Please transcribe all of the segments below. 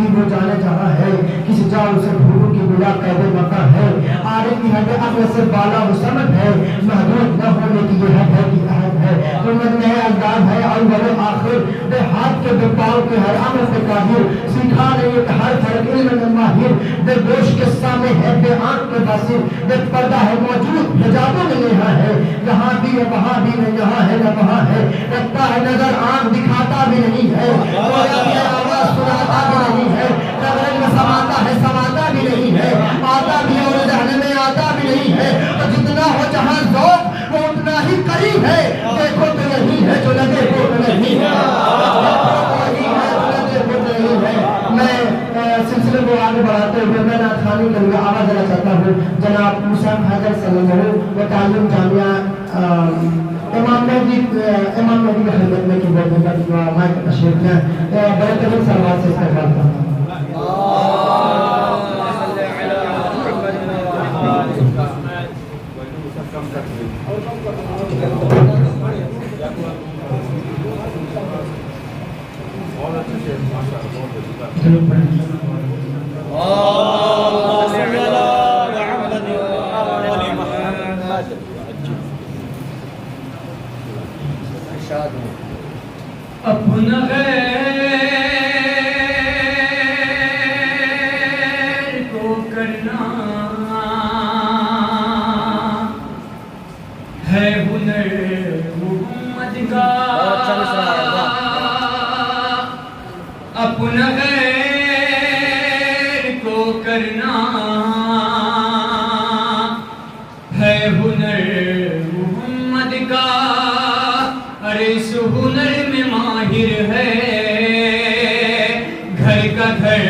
بھی وہ جانے جہاں ہے، کسی جان سے بھولوں کی بلا قید مکہ ہے، عارف کی حد عقل سے بالا وہ سمجھ ہے، محدود نہ ہونے کی یہ حد ہے کہ عہد ہے، تو میں انداز ہے اول آخر، بے ہاتھ کے بے پاؤں کے ہر عمل سے قاہر، سکھا رہی کہ ہر فرق علم میں ماہر، بے گوش کے سامنے ہے بے آنکھ کے باصر، بے پردہ ہے موجود حجابوں میں یہاں ہے، یہاں بھی ہے وہاں بھی ہے، یہاں ہے نہ وہاں ہے، رکھتا ہے نظر آنکھ دکھاتا بھی نہیں ہے، آواز سناتا بھی نہیں ہے، نظر میں سماتا ہے سماتا بھی نہیں ہے، آتا بھی اور ذہن میں آتا بھی نہیں ہے، تو جتنا ہو جہاں ذوق وہ اتنا ہی قریب ہے، دیکھو تو نہیں ہے جو لگے وہ نہیں ہے، میں سلسلے کو آگے بڑھاتے ہوئے میں نعت خوانی کے لیے آواز دینا چاہتا ہوں جناب موسیٰ حیدر صلی اللہ علیہ و تعلیم جامعہ امام مہدی کی خدمت میں کی بہت مائک تشریف میں بڑے طویل سلوات سے استقبال کرتا ہوں. اپنا غیر کو کرنا ہے ہنر محمد کا، اپنا غیر کو کرنا ہے ہنر محمد کا، ارے اس ہنر میں ماہر ہے گھر کا گھر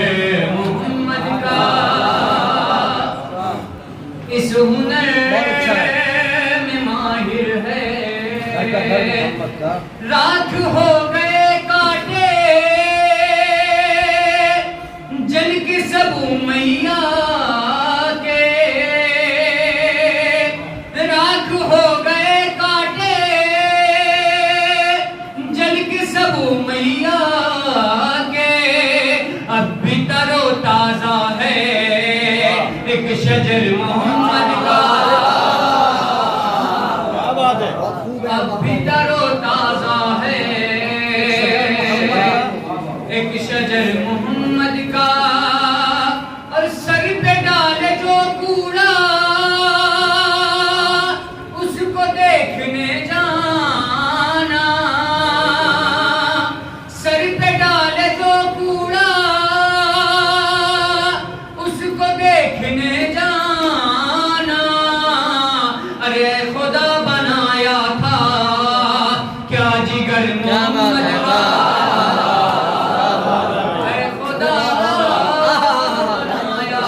محمد کا، اس ہنر میں ماہر ہے، راکھ ہو گئے کاٹے جن کی سب میاں کے، راکھ ہو گئے کاٹے جن کی سب میاں کے، اب بھی تر و تازہ ہے ایک شجر محمد کا، اب بھی تر و تازہ ہے ایک شجر محمد کا، اور سر پہ ڈالے جو کوڑا اس کو دیکھنے جانا، سر پہ ڈالے جو کوڑا اس کو دیکھنے جانا، ارے خدا بنایا تھا کیا جگر محمد کا، اے خدا بنایا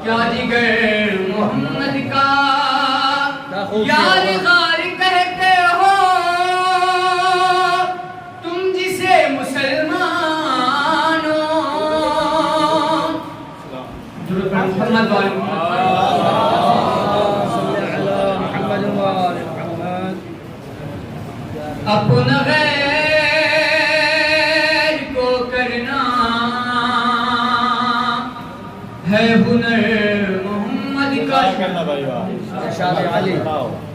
کیا جگر محمد کا، یار غار کہتے ہو تم جسے مسلمان ہو، محمد والی اپنا غیر کو کرنا ہے ہنر محمد کا،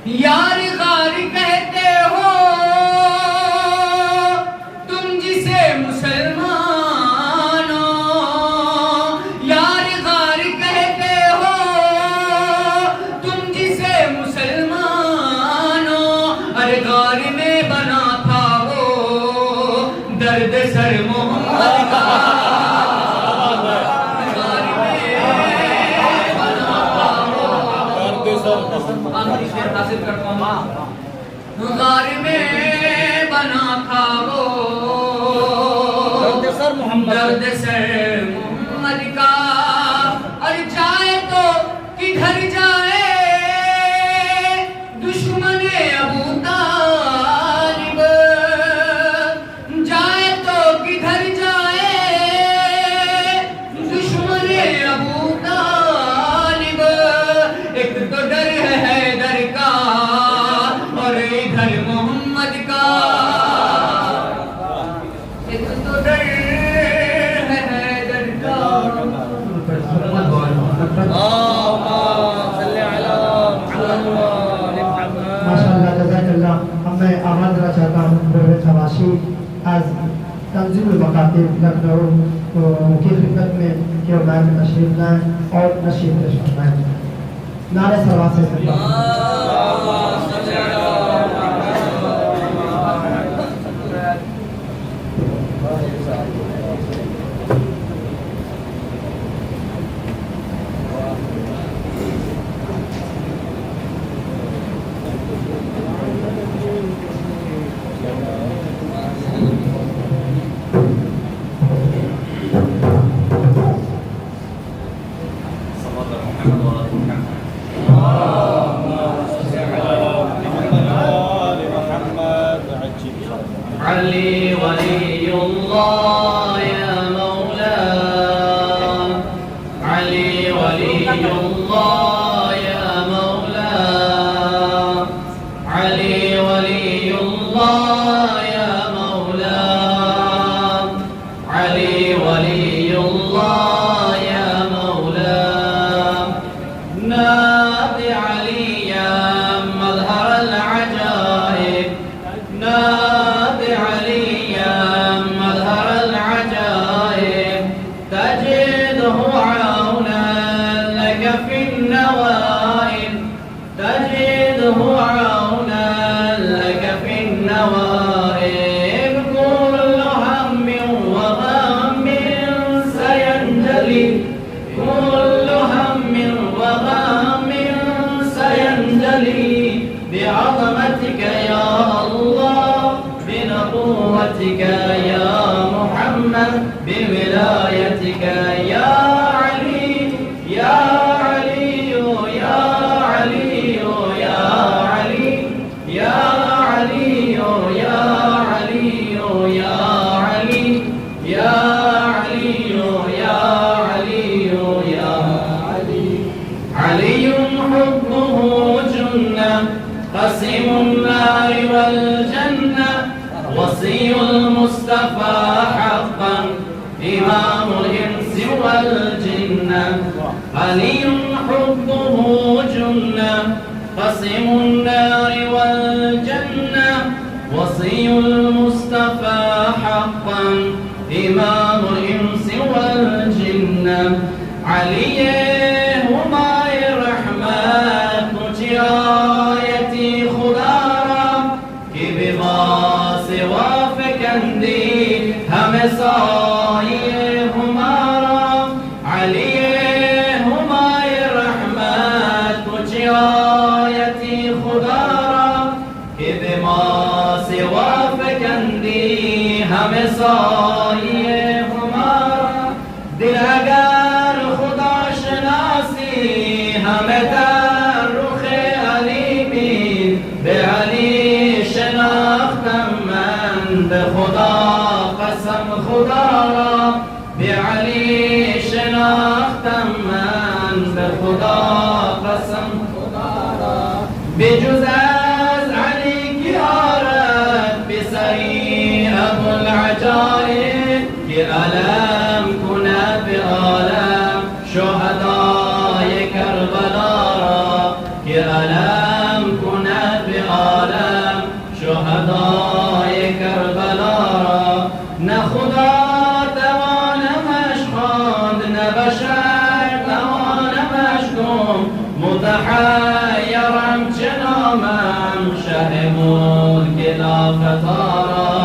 یار غار کہتے ہو تم جسے مسلمان ہو، یار غار کہتے ہو تم جسے مسلمان ہو، ارے غار میں بنا تھا وہ درد سر محمد کا، غار میں بنا تھا وہ درد سر محمد کا، اور جائے تو کدھر جائے دشمن ابو طالب، جائے تو کدھر جائے دشمن ابو طالب، ایک تو ڈر ہے حیدر کا اور ادھر محمد کا، راشد از تنظیم مکاتب لکھنؤ کی خدمت میں کہ وہ میں تشریف لائیں اور نشید پیش فرمائیں. نعرہ صلوات سے علي ولي الله يا مولاي علي ولي الله يا مولاي علي ولي الله يا مولاي علي ولي الله يا مولاي نادي عليا مظهر العجائب نادي عليا مظهر العجائب تجده عونا لك في النوائب تجده عونا لك في النوائب كل هم وغم سينجلي كل هم وغم سينجلي بعظمتك يا الله بنبوتك يا محمد بولايتك يا علي يا علي يا علي يا علي يا علي يا علي يا علي يا علي يا علي يا علي علي حبه جنة قسم النار والجنة وصي المصطفى حقا إمام الإنس والجنة علي حبه جنة قسم النار والجنة وصي المصطفى حقا إمام الإنس والجنة علي همای رحمت مجھے آیتی خدا را کہ بباس وافکندی ہمیں سائے ہمارا علی همای رحمت مجھے آیتی خدا را کہ بباس وافکندی ہمیں سائے ہمارا دل اگر خدا شناسی ہمیں در رخ علی بین به علی شناختم من به خدا قسم خدا را به علی شناختم من به خدا قسم خدا را بجز از علی کی آرد بسری ابو العجائب که علم کند به عالم شهدای کربلا را که علم کند به عالم شهدای کربلا را نه خدا توانمش خواند نه بشر توانمش گفت متحیرم چه نامم شه ملک لافتارا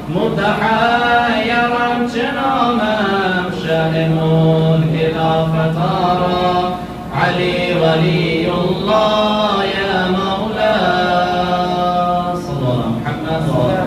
متحیرم چه نامم شه ملک لافتارا علی ولی الله یا مولا صلی اللہ محمد صلی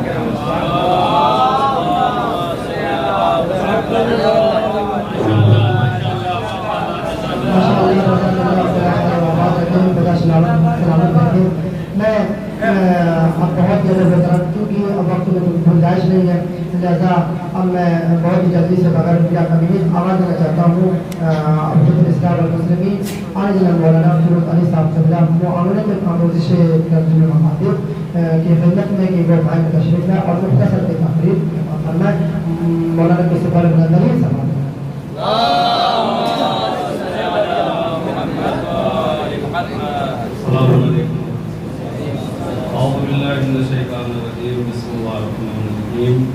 میں اب بہت زیادہ بہتر کیونکہ اب وقت میں گنجائش نہیں ہے لہذا اب میں بہت ہی جلدی سے بغیر میڈیا کا بھی آواز دینا چاہتا ہوں حجت الاسلام والمسلمین آج مولانا فیروز علی صاحب قبلہ معاونت آموزش ترجمہ مخاطب کی خدمت میں کہ وہ بھائی میں تشریف ہے اور مختصر کی تقریر فرمائیں. مولانا کے سپر بلندی سماعت أعوذ بالله من الشيطان الرجيم بسم الله الرحمن الرحيم الرجيم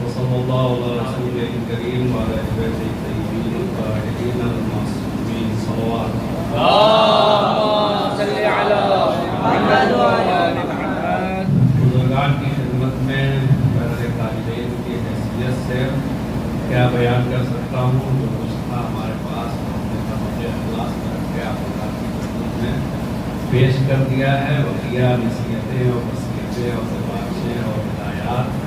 وصلى الله على رسوله الكريم وعلى آله الطيبين الطاهرين المعصومين صلوات اللهم صل على محمد وعلى آل محمد. بزرگان کی خدمت میں برادر طالبین کی حیثیت سے کیا بیان کر سکتا ہوں جو کچھ تھا ہمارے پاس اپنے طبقے اخلاص میں رکھ کے آپ کی خدمت میں پیش کر دیا ہے. وقیہ نصیحتیں اور وصیتیں اور سفارشیں اور ہدایات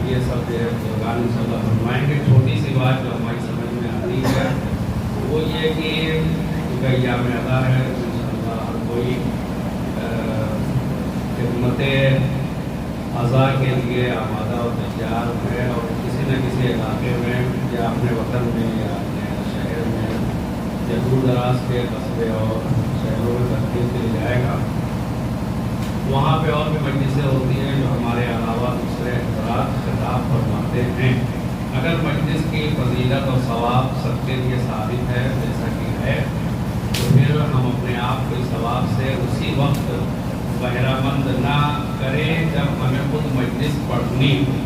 یہ سب جو ہے بزرگان ان شاء اللہ فرمائیں گے. چھوٹی سی بات جو ہماری سمجھ میں آتی ہے وہ یہ کہ کیونکہ ایام ادا ہے ان شاء اللہ ہر کوئی خدمت اعضاء کے لیے آمادہ اور تیار ہے اور کسی نہ کسی علاقے میں یا اپنے وطن میں یا اپنے شہر میں یا دور دراز کے قصبے اور شہروں میں تقریب کے لیے جائے گا. وہاں پہ اور بھی مجلسیں ہوتی ہیں جو ہمارے علاوہ دوسرے حضرات خطاب فرماتے ہیں. اگر مجلس کی فضیلت اور ثواب سب کے لیے ثابت ہے جیسا کہ ہے تو پھر ہم اپنے آپ کو اس ثواب سے اسی وقت بہرہ مند نہ کریں جب ہمیں خود مجلس پڑھنی ہو،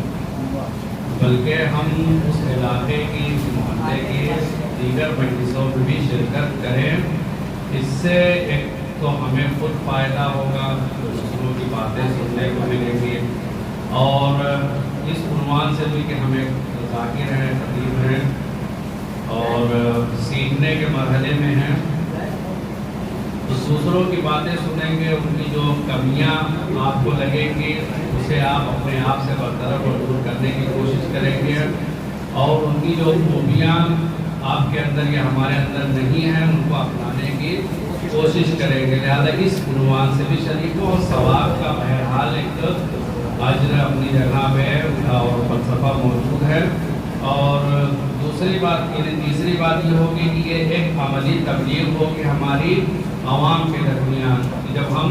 بلکہ ہم اس علاقے کی محلے کی دیگر مجلسوں میں بھی شرکت کریں. اس سے ایک تو ہمیں خود فائدہ ہوگا، دوسروں کی باتیں سننے کو ملیں گی اور اس عنوان سے بھی کہ ہمیں ذاکر ہیں، خطیب ہیں اور سیکھنے کے مرحلے میں ہیں تو دوسروں کی باتیں سنیں گے، ان کی جو کمیاں آپ کو لگیں گی اسے آپ اپنے آپ سے برطرف اور دور کرنے کی کوشش کریں گے اور ان کی جو خوبیاں آپ کے اندر یا ہمارے اندر نہیں ہیں ان کو اپنانے کی کوشش کریں گے. لہٰذا اس عنوان سے بھی شریک ہو اور ثواب کا بہرحال ایک اجر اپنی جگہ پہ اور فلسفہ موجود ہے. اور تیسری بات یہ ہوگی کہ یہ ایک عملی تبلیغ ہوگی ہماری عوام کے درمیان. جب ہم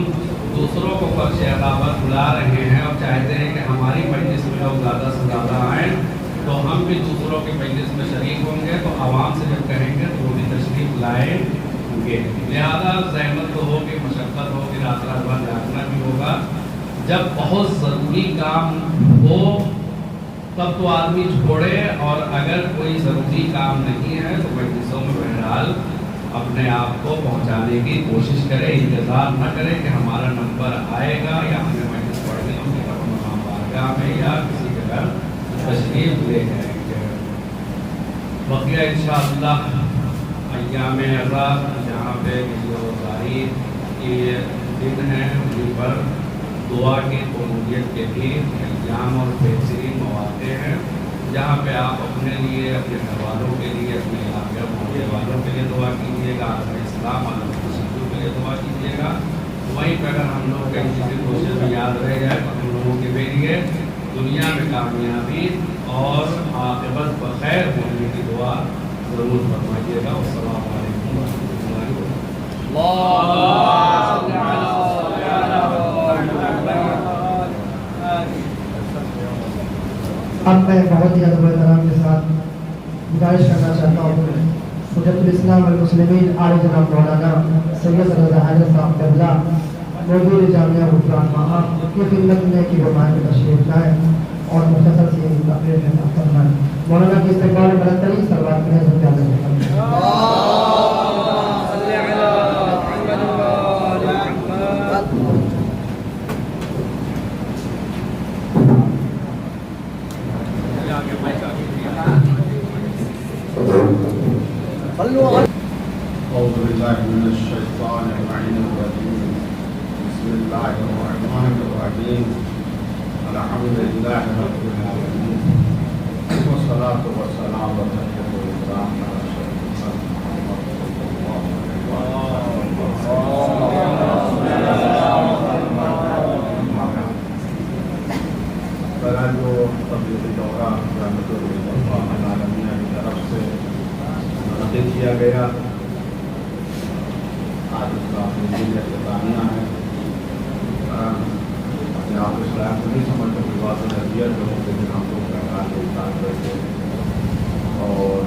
دوسروں کو فرش عداوت بلا رہے ہیں اور چاہتے ہیں کہ ہماری مجلس میں لوگ زیادہ سے زیادہ آئیں تو ہم بھی دوسروں کی مجلس میں شریک ہوں گے تو عوام سے جب کہیں گے تو وہ بھی تشریف لائیں گے. لہذا زحمت تو ہوگی، مشقت ہوگی، رات بھر جاگنا بھی ہوگا. جب بہت ضروری کام ہو تب تو آدمی چھوڑے اور اگر کوئی ضروری کام نہیں ہے تو مجلسوں میں بہرحال اپنے آپ کو پہنچانے کی کوشش کرے. انتظار نہ کرے کہ ہمارا نمبر آئے گا یا ہمیں مجلس پڑھنے ہوگی مقام بارگاہ میں یا کسی کے گھر تشریف لے جائیں گے. بقیہ انشاءاللہ ایام اعضاء جہاں پہ روزاری کے دن ہیں انہیں پر دعا کی قبولیت کے بھی ایام اور بہترین مواقع ہیں جہاں پہ آپ اپنے لیے، اپنے گھر والوں کے لیے، اپنے علاقے محلے والوں کے لیے دعا کیجیے گا، عالم اسلام عالم مسلموں کے لیے دعا کیجیے گا. وہیں پہ اگر ہم لوگ کہیں کسی کوشش میں یاد رہ جائے تو ہم لوگوں کے لیے دنیا میں کامیابی اور عاقبت بخیر ہونے کی دعا ضرور فرمائیے گا. السلام علیکم ورحمۃ اللہ اب میں بہت ہی ادب و احترام کے ساتھ گزارش کرنا چاہتا ہوں حجت الاسلام والمسلمین عالی جناب مولانا سید رضا حیدر صاحب قبلہ مدیر جامعہ غفران ماہا کی خدمت میں کی رمائن تشریف لائیں اور مختصر سی تقریر میں فرمائیں. مولانا کی استقبال میں بلند ترین صلوات میں حضرت اعظم أعوذ بالله من الشيطان اللعين الرجيم. بسم الله الرحمن الرحيم. الحمد لله رب العالمين والصلاة والسلام على أشرف الأنبياء جو تبلیغی دورہ رحمت العالمین کی طرف سے منعقد کیا گیا. آج اس کا اپنی اختتامیہ ہے. اپنے آپ کو اسلام کو نہیں سمجھتے کوئی بات نظریت جو ہوتے ہیں ہم لوگ پیغام کے ساتھ کرتے اور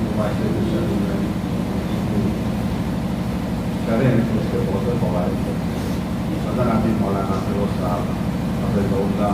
مباحثے کی شکل میں کریں تو اس کے بہت سے فوائد ہیں. صدر عظیم مولانا فیروز صاحب حفظہ اللہ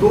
2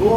2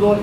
2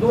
2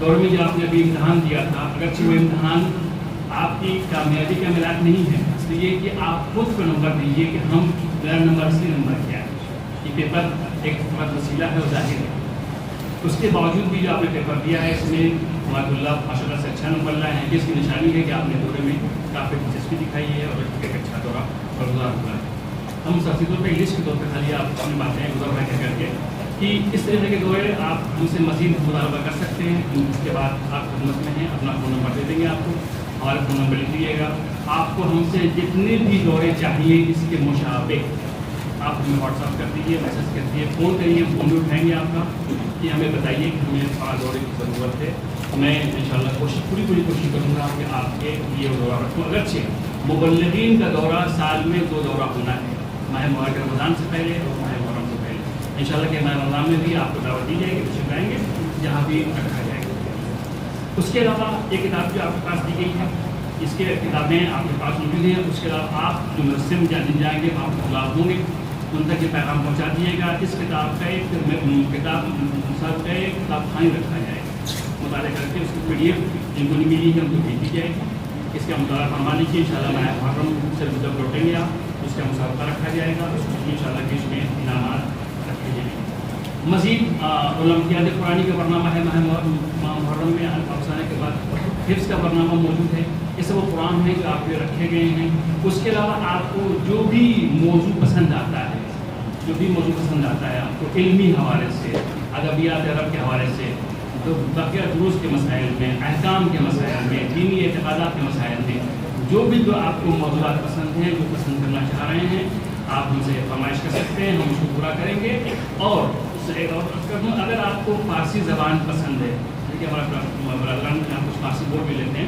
دور میں جو آپ نے ابھی امتحان دیا تھا، اگرچہ وہ امتحان آپ کی کامیابی کا ملاک نہیں ہے، اس لیے کہ آپ خود کو نمبر دیجیے کہ ہم میرا نمبر اصلی نمبر کیا ہے. یہ پیپر ایک بہت وسیلہ ہے اور ظاہر ہے. اس کے باوجود بھی جو آپ نے پیپر دیا ہے اس میں ماشاء اللہ سے اچھا نمبر لائے ہیں. اس کی نشانی ہے کہ آپ نے دورے میں کافی دلچسپی دکھائی ہے اور ایک اچھا دورہ برگزار ہوا ہے. ہم ساتھی طور پہ انگلش کے طور پہ خالی آپ اپنی باتیں گزر کر کے کہ اس طرح کے دورے آپ ہم سے مزید مطالبہ کر سکتے ہیں. اس کے بعد آپ خدمت میں ہیں، اپنا فون نمبر دے دیں گے آپ کو، ہمارا فون نمبر لکھ لیجیے گا. آپ کو ہم سے جتنے بھی دورے چاہیے اس کے مشابہ آپ ہمیں واٹس ایپ کر دیجیے، میسج کر دیجیے، فون کریے، فون بھی اٹھائیں گے آپ کا کہ ہمیں بتائیے کہ ہمیں 5 دورے کی ضرورت ہے. میں انشاءاللہ پوری کوشش کروں گا کہ آپ کے لیے وہ دورہ رکھوں. اگرچہ مبلغین کا دورہ سال میں 2 دورہ ہونا ہے، ماہ مبارک رمضان سے پہلے اور ماہ محرم سے پہلے. انشاءاللہ کہ ماہ رمضان میں بھی آپ کو دعوت دی جائے گی، تشریف لائیں گے جہاں بھی رکھا جائے گا. اس کے علاوہ ایک کتاب جو آپ کے پاس دی گئی ہے، اس کے کتابیں آپ کے پاس موجود ہیں. اس کے علاوہ آپ جو مدرسے میں جائیں گے وہاں پر خلاف ہوں گے، ان تک یہ پیغام پہنچا دیے گا. اس کتاب کا ایک کتاب خانی رکھا جائے گا، مطالعہ کر کے اس کی PDF جن کو نہیں ملی ہے ان کو بھیج دی جائے گی. اس کا مطالعہ فرما لیجیے. انشاءاللہ میں محرم سے جب لوٹیں گے آپ اس کا مسابقہ رکھا جائے گا. اس میں انشاءاللہ کہ اس میں انعامات رکھے جائیں گے. مزید اولمپیاد قرآنی کا برنامہ ہے ماہ محرم میں. افسانے کے بعد حفظ کا برنامہ موجود ہے. یہ سب وہ قرآن ہیں جو آپ کے رکھے گئے ہیں. اس کے علاوہ آپ کو جو بھی موضوع پسند آتا ہے، آپ کو علمی حوالے سے، ادبیات عرب کے حوالے سے، تو بقیہ دروس کے مسائل میں، احکام کے مسائل میں، دینی اعتقادات کے مسائل میں، جو بھی جو آپ کو موضوعات پسند ہیں، جو پسند کرنا چاہ رہے ہیں، آپ ہم سے فرمائش کر سکتے ہیں، ہم اس کو پورا کریں گے. اور اگر آپ کو فارسی زبان پسند ہے، دیکھیے ہمارا برادران میں آپ کچھ فارسی بول بھی لیتے ہیں،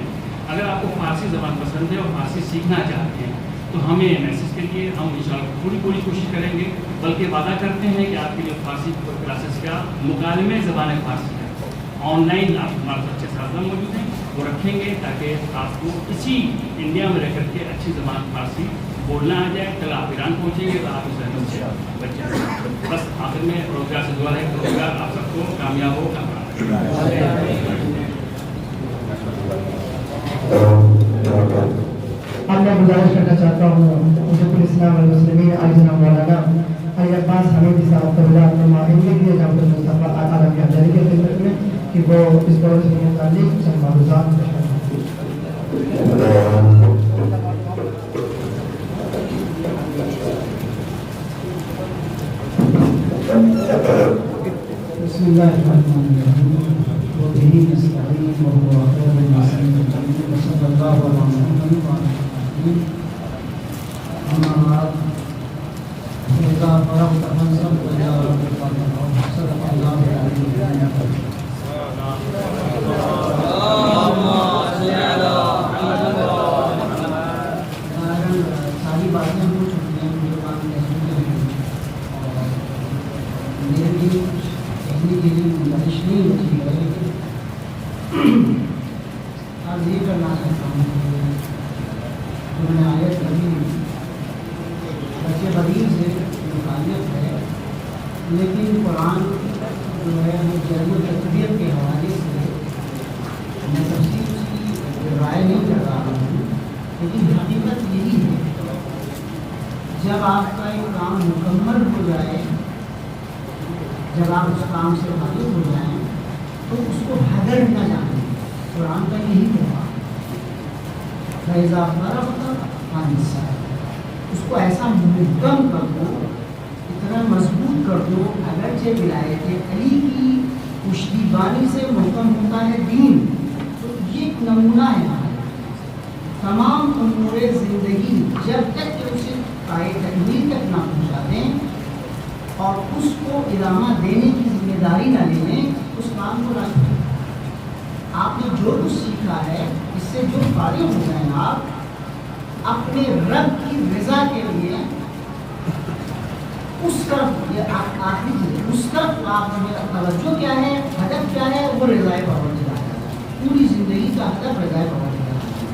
اگر آپ کو فارسی زبان پسند ہے اور فارسی سیکھنا چاہتے ہیں تو ہمیں میسج کریے. ہم انشاءاللہ پوری کوشش کریں گے، بلکہ وعدہ کرتے ہیں کہ آپ کے لیے فارسی کلاسز کا مکالمے زبان فارسی ہے آن لائن آپ ہمارے اچھے اساتذہ موجود ہیں وہ رکھیں گے تاکہ آپ کو اسی انڈیا میں رہ کر کے اچھی زبان فارسی بولنا آ جائے. کل آپ ایران پہنچیں گے تو آپ اس احمد سے بچ جائیں گے. بس آخر میں روزگار سے دعا ہے کہ روزگار آپ سب کو کامیاب ہو. اب میں گزارش کرنا چاہتا ہوں شیخ الاسلام والمسلمین علی جناب مولانا علی عباس حمیدی صاحب کو مصطفیٰ عالم حیدری کے خدمت میں کہ وہ اس دور سے متعلق چند معلومات بسم اللہ الرحمن الرحیم وبه نستعین وهو خیر الناصرین وصلی اللہ علی محمد وعلی آلہ اما بعد فإذا فرغت فانصب وإلى ربك فارغب صدق اللہ العلی العظیم. ساری باتیں ہو چکی ہیں جو بات میں سنتے ہیں اور میرے لیے کہنے کے لیے گزارش نہیں ہوتی ہے لیکن آج یہ کرنا چاہتا ہوں کہ میں آیت ابھی بچے بدیل سے متعلق ہے لیکن قرآن جو ہے وہ جلد و تربیت کے حوالے سے میں تفصیل کی رائے نہیں کر رہا ہوں لیکن حقیقت یہی ہے جب آپ کا ایک کام مکمل ہو جائے، جب آپ اس کام سے واقف ہو جائیں تو اس کو حدر نہ جانیں. قرآن کا یہی کہا فیضا فرغت فانصب، اس کو ایسا محکم کر دو، اتنا مضبوط کر دو. اگرچہ ولایت علی کی پشتیبانی سے محکم ہوتا ہے دین، تو یہ ایک نمونہ ہے. تمام امور زندگی جب تک کہ اسے پائے تکمیل تک نہ پہنچا دیں اور اس کو ادامہ دینے کی ذمہ داری نہ لے لیں، اس کام کو نہ چھوڑیں. آپ نے جو کچھ سیکھا ہے اس سے جو فارغ ہو گئے ہیں آپ اپنے رب کی رضا کے لیے اس طرف آخری چیز اس طرف آپ میرا توجہ کیا ہے، ہدف کیا ہے، وہ رضائے پروردگار ہے. پوری زندگی کا ہدف رضائے پروردگار ہے.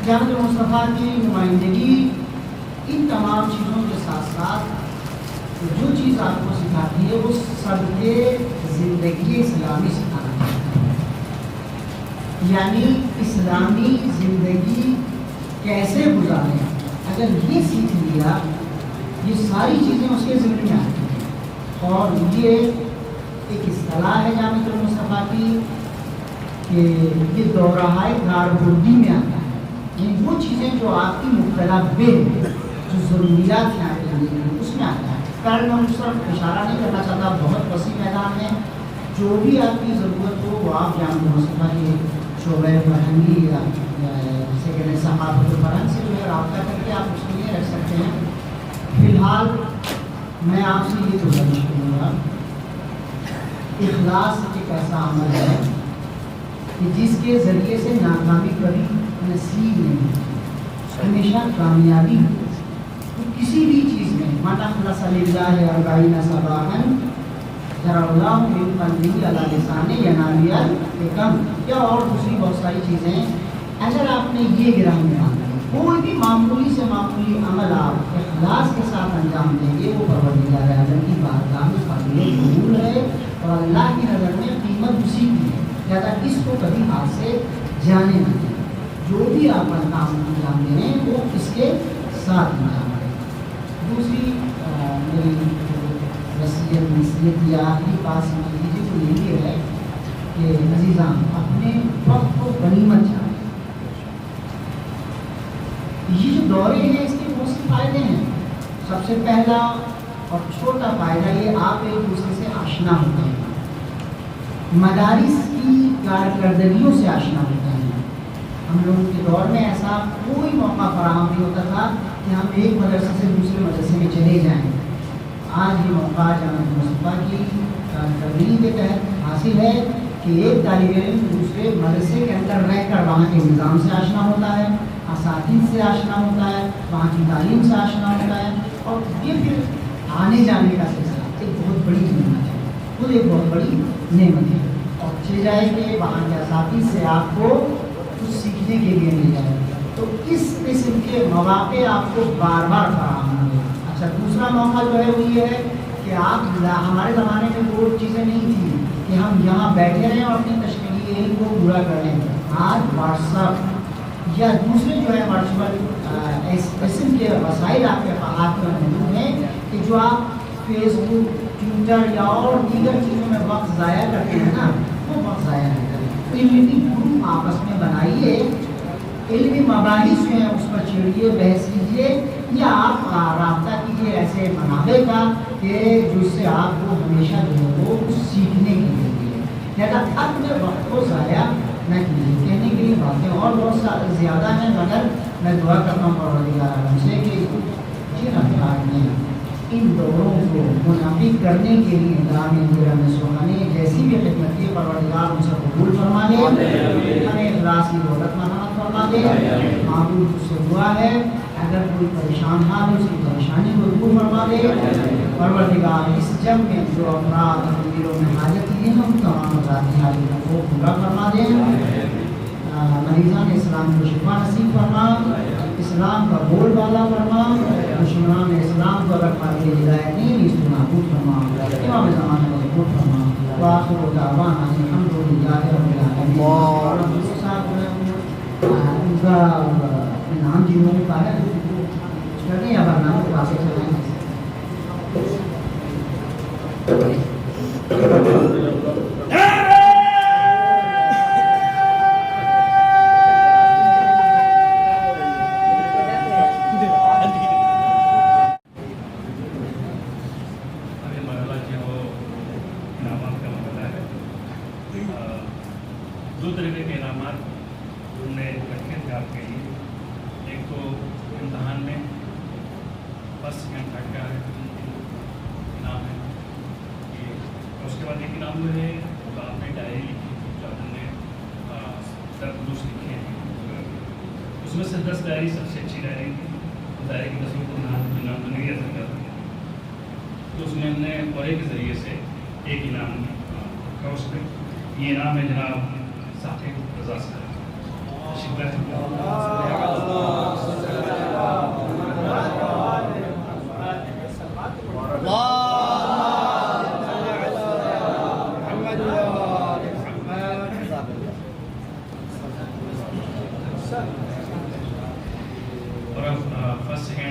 جناب مصطفیٰ کی نمائندگی ان تمام چیزوں کے ساتھ ساتھ جو چیز آپ کو سکھاتی ہے وہ سب کے زندگی اسلامی سکھانا چاہتی ہے. یعنی اسلامی زندگی کیسے گزاریں، اگر یہ سیکھ لیا یہ ساری چیزیں اس کے ذمہ میں آتی ہیں. اور یہ ایک اصطلاح ہے جامعۃ المصطفیٰ کی کہ یہ دورہائے کاربردی میں آتا ہے، یعنی وہ چیزیں جو آپ کی مبتلا بے جو ضروریات ہیں آپ کے لیے اس میں آتا ہے. کل میں اس طرف اشارہ نہیں کرنا چاہتا، بہت وسیع میدان ہے، جو بھی آپ کی ضرورت ہو وہ آپ جامعۃ المصطفیٰ کے شعبۂ فرہنگی یا جسے کہتے ہیں ثقافت الفرہنگ سے جو ہے رابطہ کر کے آپ اس کے لیے رکھ سکتے ہیں. فی الحال میں آپ سے یہ گزارش کروں گا، اخلاص ایک ایسا عمل ہے کہ جس کے ذریعے سے ناکامی کبھی نصیب نہیں ہوتی، ہمیشہ کامیابی ہوتی. تو کسی بھی چیز میں من اخلص للہ اربعین صباحا ذرا اللہ من قلبہ علی لسان ینالیہ کم، یا اور دوسری بہت ساری چیزیں. اگر آپ نے یہ گرہ میں آنا کوئی بھی معمولی سے معمولی عمل آپ اخلاص کے ساتھ انجام دیں گے، وہ پروردگار عالم کی بارگاہ میں قابل قبول ہے اور اللہ کی نظر میں قیمت اسی کی ہے. لہٰذا اس کو کبھی ہاتھ سے جانے نہ دیں. جو بھی آپ کام انجام دے رہے ہیں وہ اس کے ساتھ انجام دیں. دوسری میری نصیحت یا آخری بات سمجھ لیجیے تو یہی ہے کہ عزیزان اپنے وقت کو غنیمت جانیں. یہ جو دورے ہیں اس کے بہت سے فائدے ہیں. سب سے پہلا اور چھوٹا فائدہ یہ آپ ایک دوسرے سے آشنا ہوتے ہیں، مدارس کی کارکردگیوں سے آشنا ہوتے ہیں. ہم لوگوں کے دور میں ایسا کوئی موقع فراہم نہیں ہوتا تھا کہ ہم ایک مدرسے سے دوسرے مدرسے میں چلے جائیں. آج یہ موقع جامعۃ المصطفیٰ کی تربیت کے تحت حاصل ہے کہ ایک طالب علم دوسرے مدرسے کے اندر رہ کر وہاں کے نظام سے آشنا ہوتا ہے، اساتذہ سے آشنا ہوتا ہے، وہاں کی تعلیم سے آشنا ہوتا ہے. اور یہ پھر آنے جانے کا سلسلہ ایک بہت بڑی نعمت ہے، خود ایک بہت بڑی نعمت ہے. اور چلے جائے کہ وہاں کے اساتذہ سے آپ کو کچھ سیکھنے کے لیے مل جائے، تو اس قسم کے مواقع آپ کو بار بار فراہم ہوں گے. اچھا دوسرا موقع جو ہے وہ یہ ہے کہ آپ ہمارے زمانے میں وہ چیزیں نہیں تھیں کہ ہم یہاں بیٹھے رہیں اور اپنی تشکیلی علم کو پورا کر لیں. آج واٹس ایپ یا دوسرے جو ہے ورچوئل اس قسم کے وسائل آپ کے ہاتھ میں موجود ہیں کہ جو آپ فیس بک، ٹویٹر یا اور دیگر چیزوں میں وقت ضائع کرتے ہیں نا، وہ وقت ضائع نہیں کریں. علمی گروپ آپس میں بنائیے، علمی مباحث جو ہیں اس پر چھیڑیے، بحث کیجیے، یا آپ رابطہ کیجیے ایسے منابع کا کہ جس سے آپ کو ہمیشہ جو ہے وہ سیکھنے کی ملتی ہے. لہٰذا اپنے وقت کو ضائع نہ کیجیے. کہنے کے لیے باتیں اور بہت زیادہ ہیں، مگر میں دعا کرتا ہوں پروردگار عالم سے کہ جن افراد نے ان دوروں کو منعقد کرنے کے لیے میں سہانے جیسی بھی خدمت کی، پروردگار ان سے قبول فرما دے، ہمیں اخلاص کی دولت مرحمت فرما دے. معبود سے دعا ہے اگر کوئی پریشان حال ہے اس کی پریشانی کو دور فرما دے. پروردگار اس جنگ میں جو افراد تقریروں میں حاجت کی ہیں ان تمام ذاتی حاجتوں کو پورا فرما دیں. مریضان اسلام کو شفا نصیب فرما، اسلام کا بول بالا فرما، دشمنان اسلام کو اگر قابل ہدایت نہیں اس کو نابود فرما، امام زمانہ کو نابود فرما. وآخر دعوانا الحمد للہ رب العالمین. اور ان کا نام جنہوں کا ہے کریں یا برنامہ کو آگے چلائیں. دو طریقے کے انعامات ہم نے رکھے تھے آپ کے لیے. ایک تو امتحان میں فرسٹ سیکنڈ تھرڈ کا انعام ہے، اور اس کے بعد ایک انعام جو ہے وہ آپ نے ڈائری لکھی جو آپ نے درخواست لکھے ہیں، اس میں سے 10 ڈائری سب سے اچھی ڈائری تھی. ڈائری کی 10 کو انعام تو نہیں دے سکتا تھا، تو اس میں ہم نے قرے کے ذریعے سے ایک انعام رکھا. اس میں یہ انعام ہے جناب ثاقب رضا صاحب.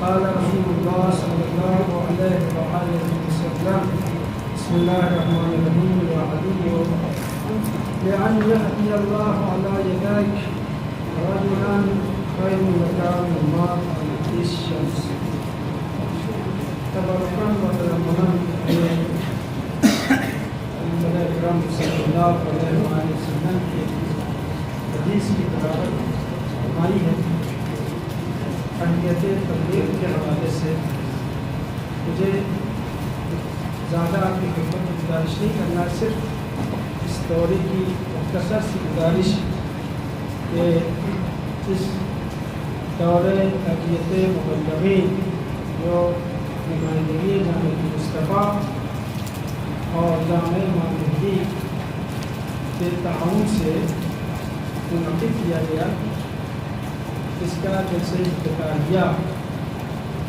قال رسول الله صلى الله عليه وآله وسلم بسم الله الرحمن الرحيم وعلي لأن يهدي الله على يديك رجلا خير لك من ماء الشمس تبركا وتيمنا النبي الكرام صلى الله عليه وسلم کے حدیث کی تلاوت ہماری ہے اہمیت تبلیغ کے حوالے سے مجھے زیادہ آپ کی خدمت میں گزارش نہیں کرنا، صرف اس دورے کی مختصر سی گزارش کہ اس دورے تربیت مبلغین جو نمائندگی جامع مصطفیٰ اور جامع امام مہدی کے تعاون سے منعقد کیا گیا، اس کا جلسہ افتتاحیہ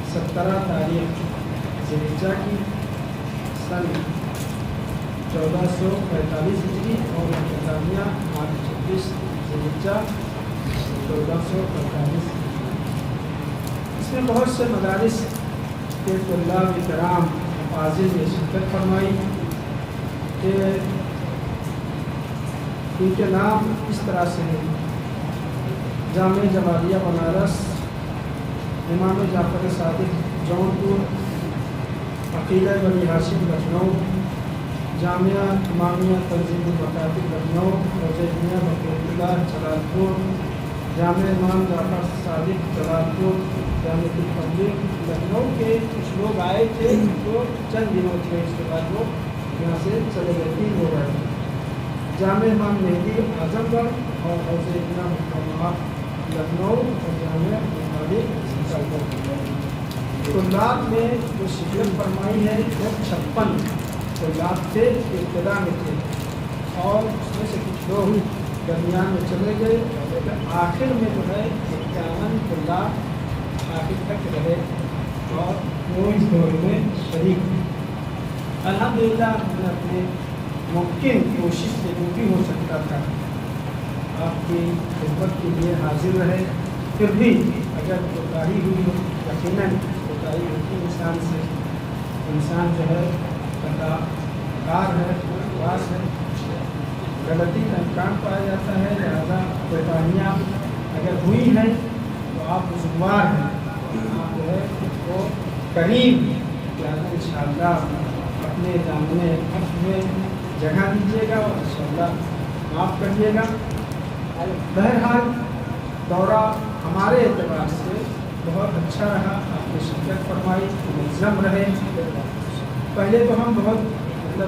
17 تاریخ ذوالحجہ کی سن 1445 ہجری اور افتتاحیہ مارچ 26 ذوالحجہ 1445 ہجری۔ اس میں بہت سے مدارس کے طلاب کرام حاضر میں شرکت فرمائی کہ ان کے نام اس طرح سے ہیں: جامعہ جوادیہ بنارس، امام جعفر صادق جونپور، عقیدہ بنی ہاشم لکھنؤ، جامعہ امامیہ تنظیم المکاتب لکھنؤ، روزیہ بقیت اللہ جلال پور، جامعہ امام جعفر صادق جلال پور، جامعہ التبلیغ لکھنؤ کے کچھ لوگ آئے تھے جو چند دنوں تھے، اس کے بعد وہ یہاں سے چلے گئے، 3 لوگ آئے تھے۔ جامعہ امام مہدی اعظم گڑھ اور روزیہ محمد لکھنؤ اور جامعہ طلاب میں جو شرکت فرمائی ہے وہ 56 طلاب تھے، ابتدا میں تھے، اور اس میں سے کچھ لوگ درمیان میں چلے گئے، لیکن آخر میں جو ہے 51 طلاب آخر تک رہے اور وہ اس دور میں شریک ہوئے۔ الحمدللہ ہم نے اپنے ممکن کوشش سے جو بھی ہو سکتا تھا آپ کی خدمت کے لیے حاضر رہے، پھر بھی اگر کوتاہی ہوئی ہو، یقیناً کوتاہی ہوتی انسان سے، انسان جو ہے خطا کار ہے، واس ہے، غلطی کا امکان پایا جاتا ہے، لہٰذا کوتاہیاں اگر ہوئی ہیں تو آپ ذمہ ہیں، آپ جو ہے خود کو قریب لہٰذا انشاءاللہ اپنے دامنے حق میں جگہ دیجیے گا اور انشاءاللہ معاف کریے گا۔ بہرحال دورہ ہمارے اعتبار سے بہت اچھا رہا، آپ نے شرکت فرمائی، منظم رہے۔ پہلے تو ہم بہت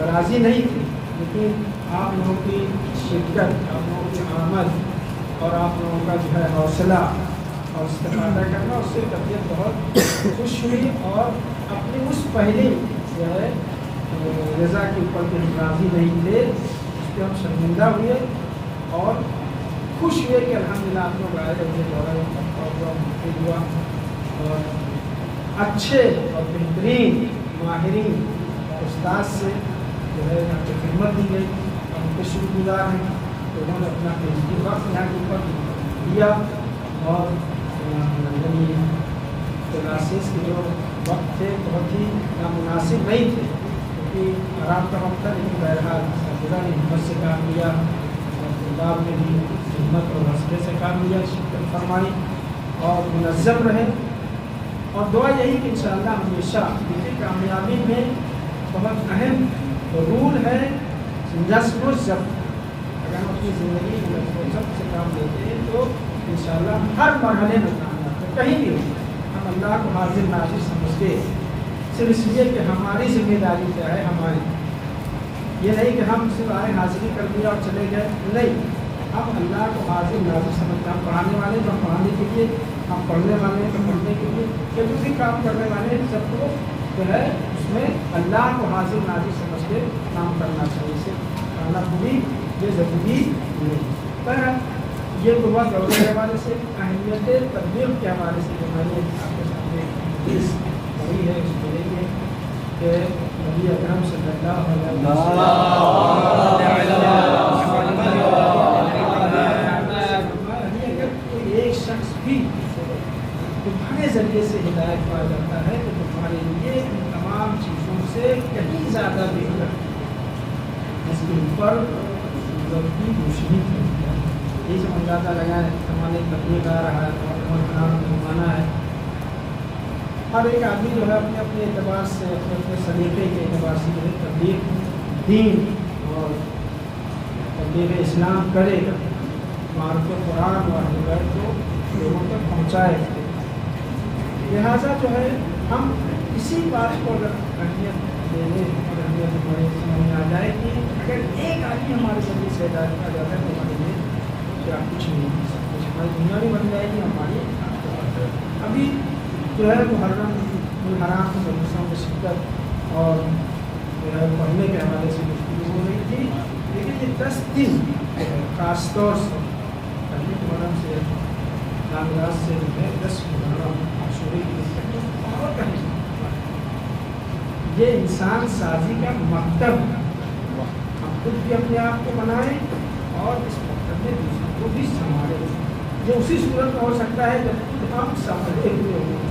راضی نہیں تھے، لیکن آپ لوگوں کی شرکت، آپ لوگوں کی آمد اور آپ لوگوں کا جو ہے حوصلہ اور استفادہ کرنا، اس سے طبیعت بہت خوش ہوئی، اور اپنی اس پہلی جو ہے رضا کے اوپر بھی ہم راضی نہیں تھے، اس پہ ہم شرمندہ ہوئے اور خوش ہوئے کہ الحمدللہ آپ لوگ آئے، مجھے دورہ ہوا، مفید ہوا، اور اچھے اور بہترین ماہرین استاد سے جو ہے یہاں کی خدمت دی گئی، اور ان کے شکر گزار ہیں کہ انہوں نے اپنا قیمتی وقت یہاں کے اوپر دیا، اور یعنی کلاسز کے جو وقت تھے بہت ہی نامناسب نہیں تھے، کیونکہ آرام کا وقت تھا، لیکن بہرحال اساتذہ نے ہمت سے کام لیا اور طلاب نے بھی ہمت اور حوصلے سے کام لیا، شرکت فرمائی اور منظم رہے، اور دعا یہی کہ انشاءاللہ ہمیشہ کی کامیابی میں بہت اہم رول ہے نظم و ضبط۔ اگر ہم اپنی زندگی میں نظم و ضبط سے کام لیتے ہیں تو انشاءاللہ ہر مرحلے میں کامیاب ہے، کہیں بھی ہو ہم اللہ کو حاضر ناظر سمجھ کے، صرف اس لیے کہ ہماری ذمہ داری کیا ہے، ہماری یہ نہیں کہ ہم صرف آئے حاضری کر دیا اور چلے گئے، نہیں، ہم اللہ کو حاضر ناظر سمجھتے ہیں، ہم پڑھانے والے تو ہم پڑھانے کے لیے، ہم پڑھنے والے تو پڑھنے کے لیے، یا دوسری کام کرنے والے سب کو جو ہے اس میں اللہ کو حاضر ناظر سمجھ کے کام کرنا چاہیے، اسے کھانا پوری یہ ضروری نہیں۔ پر یہ ہوا دورے کے حوالے سے، اہمیت تبلیغ کے حوالے سے جو میں نے آپ کے سامنے حدیث پڑھی ہے، اس میں یہ کہ نبی اکرم صلی اللہ علیہ وسلم اگر کوئی ایک شخص بھی تمہارے ذریعے سے ہدایت پایا جاتا ہے تو تمہارے لیے ان تمام چیزوں سے کہیں زیادہ بہتر اس کے اوپر کی روشنی کی یہ سب اندازہ لگائے ہمارے تبلیغ آ رہا ہے، زمانہ ہے، ہر ایک آدمی جو ہے اپنے اپنے اعتبار سے، اپنے اپنے سلیقے کے اعتبار سے جو ہے تبلیغ دین اور تبلیغ اسلام کرے، معرفت قرآن و اہل بیت کو لوگوں تک پہنچائے۔ لہٰذا جو ہے ہم اسی بات کو اگر اہمیت دے دیں اور اہمیت ہمارے سمجھ میں آ جائے کہ اگر ایک آدمی ہمارے ذریعے سے ہدایت کیا جاتا ہے تو ہمارے لیے کیا کچھ نہیں، سب کچھ ہماری دنیا بھی بن جائے گی، ہماری ابھی جو ہے محرم الحرام کے مجلسوں میں شرکت اور جو ہے پڑھنے کے حوالے سے گفتگو ہو رہی تھی، لیکن یہ 10 دن خاص طور سے پہلے محرم سے نامراز سے جو ہے 10 محرم عاشورے کی بہت اہم، یہ انسان سازی کا مکتب ہے، ہم خود بھی اپنے آپ کو بنائیں اور اس مکتب میں دوسروں کو بھی سنبھالیں۔ یہ اسی صورت میں ہو سکتا ہے جب خود ہم سنبھلے ہوئے ہوں،